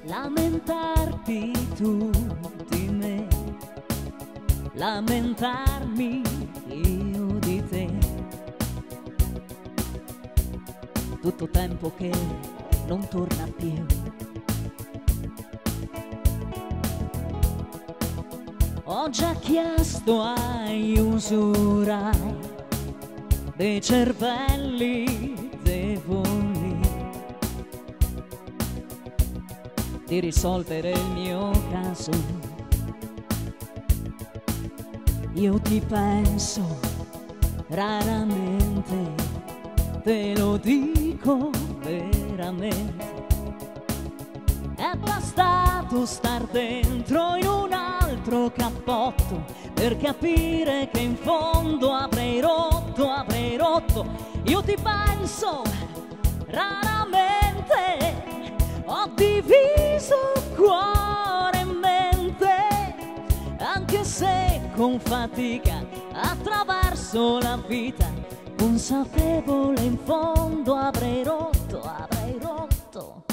Lamentarti tu di me, lamentarmi io di te. Tutto tempo che non torna più. Ho già chiesto ai usurai dei cervelli deboli di risolvere il mio caso. Io ti penso raramente, te lo dico veramente. È bastato star dentro in un altro cappotto per capire che in fondo avrei rotto, avrei rotto. Io ti penso raramente, ho diviso cuore e mente, anche se con fatica attraverso la vita, consapevole in fondo avrei rotto, avrei rotto.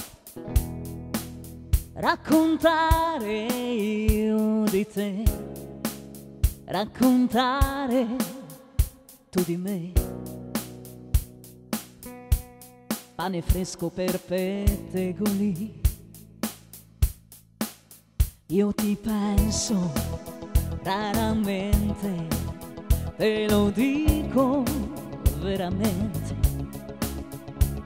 Raccontare io di te, raccontare tu di me. Pane fresco per pettegoli, io ti penso raramente, te lo dico veramente.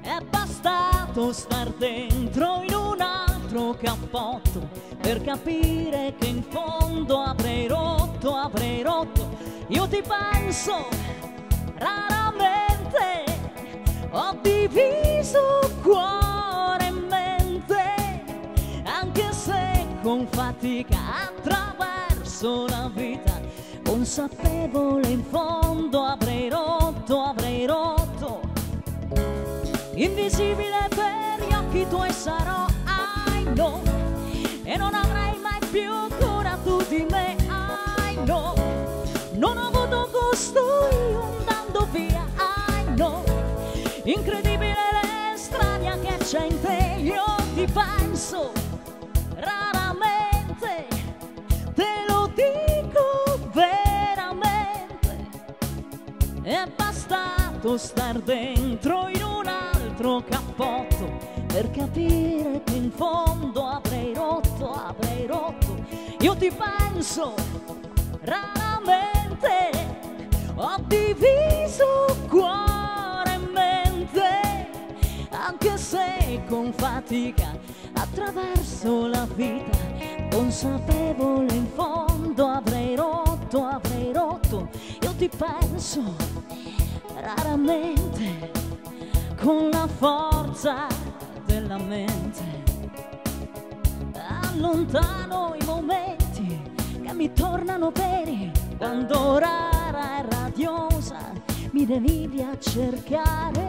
È bastato star dentro in un altro cappotto per capire che in fondo avrei rotto, avrei rotto. Io ti penso raramente, ho diviso cuore e mente, anche se con fatica attraverso la vita, consapevole in fondo avrei rotto, avrei rotto. Invisibile per gli occhi tuoi sarò, I know, e non avrai mai più cura tu di me, I know. Non ho avuto gusto io andando via, I know. Incredibile l'estranea che c'è in te, io ti penso raramente, te lo dico veramente. È bastato star dentro in un altro cappotto per capire che in fondo avrei rotto, avrei rotto. Io ti penso raramente, ho diviso cuore e mente, anche se con fatica attraverso la vita, consapevole in fondo avrei rotto, avrei rotto. Io ti penso raramente, con la forza della mente, allontano i momenti che mi tornano veri, quando rara e radiosa mi venivi a cercare.